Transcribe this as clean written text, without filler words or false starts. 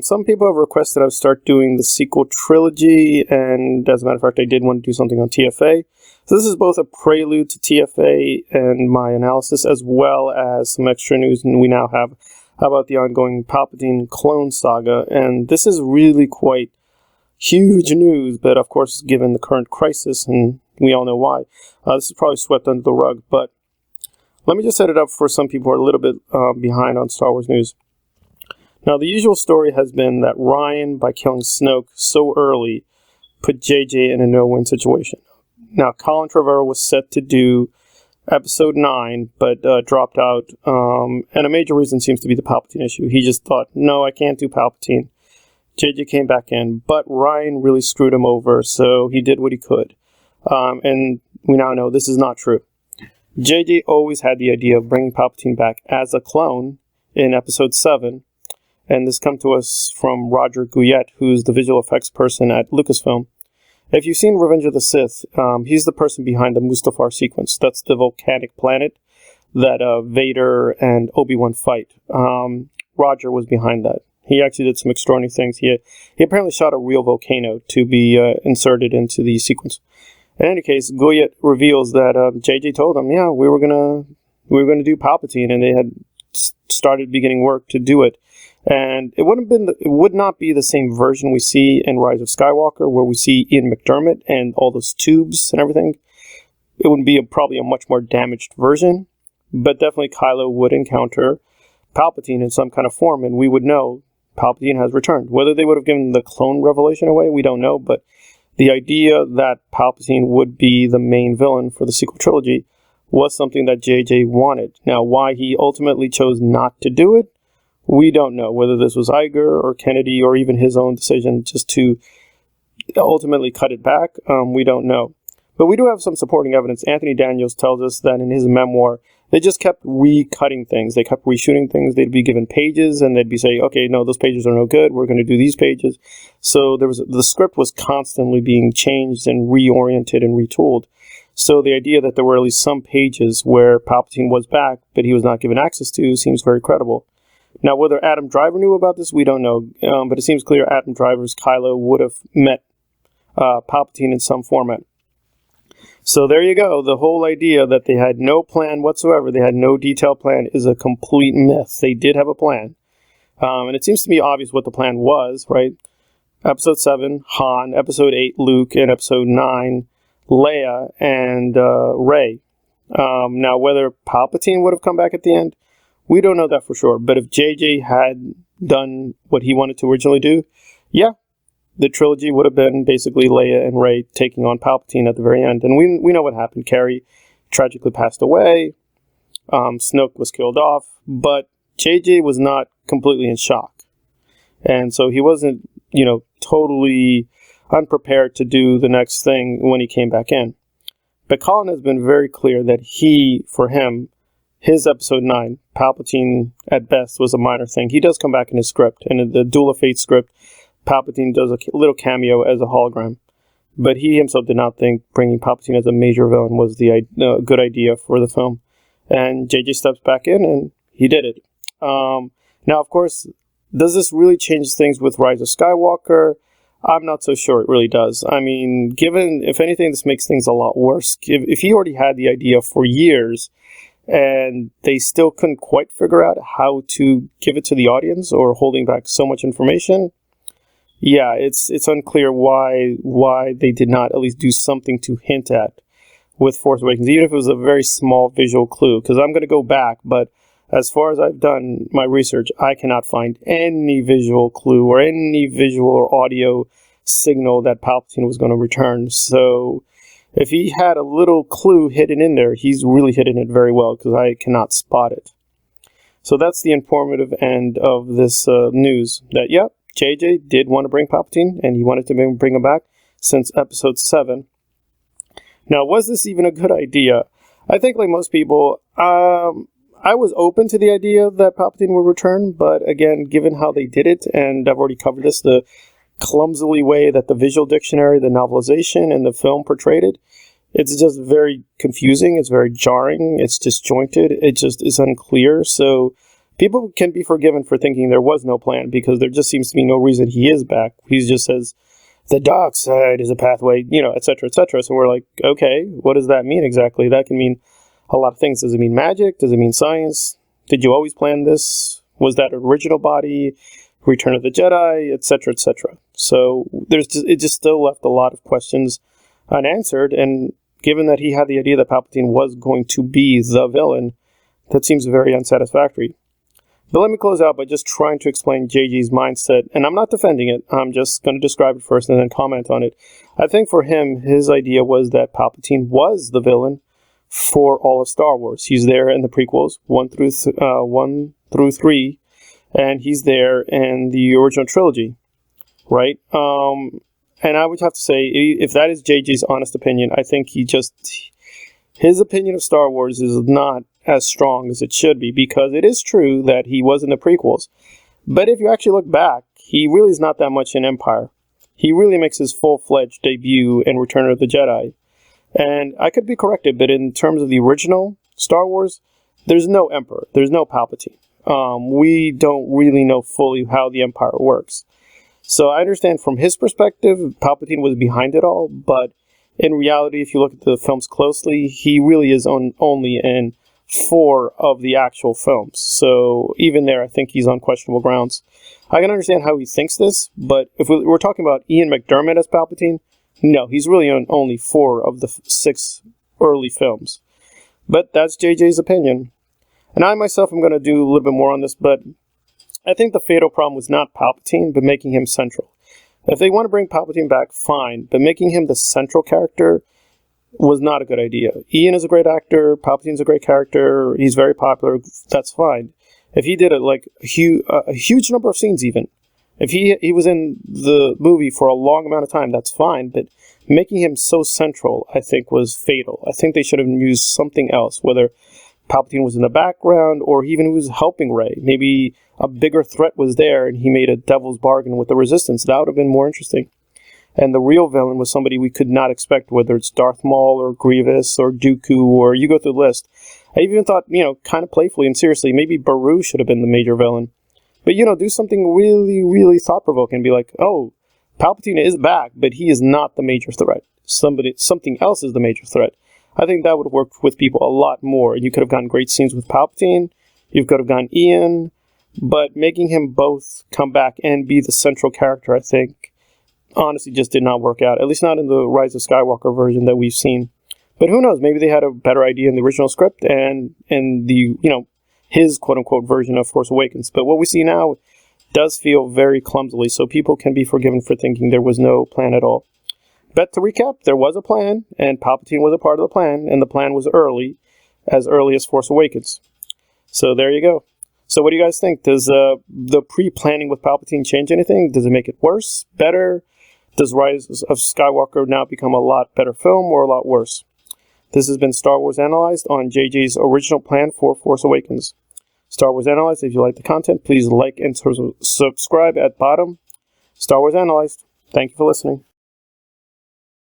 Some people have requested I start doing the sequel trilogy, and as a matter of fact, I did want to do something on TFA. So this is both a prelude to TFA and my analysis, as well as some extra news we now have about the ongoing Palpatine clone saga. And this is really quite huge news, but of course, given the current crisis, and we all know why, this is probably swept under the rug. But let me just set it up for some people who are a little bit behind on Star Wars news. Now, the usual story has been that Rian, by killing Snoke so early, put JJ in a no-win situation. Now, Colin Trevorrow was set to do Episode 9, but dropped out, and a major reason seems to be the Palpatine issue. He just thought, no, I can't do Palpatine. JJ came back in, but Rian really screwed him over, so he did what he could. And we now know this is not true. JJ always had the idea of bringing Palpatine back as a clone in Episode 7, and this comes to us from Roger Guyette, who's the visual effects person at Lucasfilm. If you've seen Revenge of the Sith, he's the person behind the Mustafar sequence. That's the volcanic planet that Vader and Obi-Wan fight. Roger was behind that. He actually did some extraordinary things. He apparently shot a real volcano to be inserted into the sequence. In any case, Guyette reveals that JJ told him, yeah, we were gonna do Palpatine, and they had started beginning work to do it. And it would not be the same version we see in Rise of Skywalker, where we see Ian McDiarmid and all those tubes and everything. It would be probably a much more damaged version, but definitely Kylo would encounter Palpatine in some kind of form, and we would know Palpatine has returned. Whether they would have given the clone revelation away, we don't know, but the idea that Palpatine would be the main villain for the sequel trilogy was something that JJ wanted. Now, why he ultimately chose not to do it, we don't know. Whether this was Iger or Kennedy or even his own decision just to ultimately cut it back, we don't know. But we do have some supporting evidence. Anthony Daniels tells us that in his memoir, they just kept recutting things. They kept reshooting things. They'd be given pages, and they'd be saying, okay, no, those pages are no good. We're going to do these pages. So the script was constantly being changed and reoriented and retooled. So the idea that there were at least some pages where Palpatine was back, but he was not given access to, seems very credible. Now, whether Adam Driver knew about this, we don't know. But it seems clear Adam Driver's Kylo would have met Palpatine in some format. So there you go. The whole idea that they had no plan whatsoever, they had no detailed plan, is a complete myth. They did have a plan. And it seems to me obvious what the plan was, right? Episode 7, Han. Episode 8, Luke. And Episode 9, Leia and Rey. Now, whether Palpatine would have come back at the end, we don't know that for sure. But if JJ had done what he wanted to originally do, yeah, the trilogy would have been basically Leia and Rey taking on Palpatine at the very end. And we know what happened. Carrie tragically passed away. Snoke was killed off. But JJ was not completely in shock. And so he wasn't, totally unprepared to do the next thing when he came back in. But Colin has been very clear that for him, his Episode 9, Palpatine at best was a minor thing. He does come back in his script. And in the Duel of Fate script, Palpatine does a little cameo as a hologram. But he himself did not think bringing Palpatine as a major villain was the good idea for the film. And JJ steps back in, and he did it. Now, of course, does this really change things with Rise of Skywalker? I'm not so sure it really does. I mean, if anything, this makes things a lot worse. If he already had the idea for years, and they still couldn't quite figure out how to give it to the audience, or holding back so much information, yeah, it's unclear why they did not at least do something to hint at with Force Awakens, even if it was a very small visual clue. Because I'm going to go back, but as far as I've done my research, I cannot find any visual clue or any visual or audio signal that Palpatine was going to return. So if he had a little clue hidden in there, he's really hidden it very well, because I cannot spot it. So that's the informative end of this news. That, yep, JJ did want to bring Palpatine, and he wanted to bring him back since Episode 7. Now, was this even a good idea? I think, like most people, I was open to the idea that Palpatine would return, but again, given how they did it, and I've already covered this, the clumsily way that the visual dictionary, the novelization, and the film portrayed it, it's just very confusing, it's very jarring, it's disjointed, it just is unclear. So people can be forgiven for thinking there was no plan because there just seems to be no reason he is back. He just says, the dark side is a pathway, you know, etc., etc. So we're like, okay, what does that mean exactly? That can mean a lot of things. Does it mean magic? Does it mean science? Did you always plan this? Was that original body? Return of the Jedi, etc., etc. So it just still left a lot of questions unanswered. And given that he had the idea that Palpatine was going to be the villain, that seems very unsatisfactory. But let me close out by just trying to explain JG's mindset, and I'm not defending it, I'm just going to describe it first and then comment on it. I think for him, his idea was that Palpatine was the villain for all of Star Wars. He's there in the prequels, 1 through 3, and he's there in the original trilogy, right? And I would have to say, if that is JG's honest opinion, I think his opinion of Star Wars is not as strong as it should be, because it is true that he was in the prequels. But if you actually look back, he really is not that much in Empire. He really makes his full-fledged debut in Return of the Jedi. And I could be corrected, but in terms of the original Star Wars, there's no Emperor. There's no Palpatine. We don't really know fully how the Empire works. So I understand from his perspective, Palpatine was behind it all, but in reality, if you look at the films closely, he really is only in 4 of the actual films. So even there, I think he's on questionable grounds. I can understand how he thinks this, but if we're talking about Ian McDiarmid as Palpatine, no, he's really on only 4 of the 6 early films. But that's JJ's opinion. And I myself am going to do a little bit more on this, but I think the fatal problem was not Palpatine, but making him central. If they want to bring Palpatine back, fine, but making him the central character was not a good idea. Ian is a great actor, Palpatine's a great character, he's very popular, that's fine. If he did a huge number of scenes even, if he was in the movie for a long amount of time, that's fine, but making him so central, I think, was fatal. I think they should have used something else, whether Palpatine was in the background or even he was helping Rey. Maybe a bigger threat was there and he made a devil's bargain with the Resistance. That would have been more interesting. And the real villain was somebody we could not expect, whether it's Darth Maul or Grievous or Dooku, or you go through the list. I even thought, kind of playfully and seriously, maybe Beru should have been the major villain. But, do something really, really thought-provoking. Be like, oh, Palpatine is back, but he is not the major threat. Something else is the major threat. I think that would have worked with people a lot more. You could have gotten great scenes with Palpatine. You could have gotten Ian. But making him both come back and be the central character, I think, honestly just did not work out. At least not in the Rise of Skywalker version that we've seen. But who knows? Maybe they had a better idea in the original script and in the, his quote-unquote version of Force Awakens. But what we see now does feel very clumsily, so people can be forgiven for thinking there was no plan at all. But to recap, there was a plan, and Palpatine was a part of the plan, and the plan was as early as Force Awakens. So there you go. So what do you guys think? Does the pre-planning with Palpatine change anything? Does it make it worse? Better? Does Rise of Skywalker now become a lot better film or a lot worse? This has been Star Wars Analyzed on JJ's original plan for Force Awakens. Star Wars Analyzed, if you like the content, please like and subscribe at bottom. Star Wars Analyzed. Thank you for listening.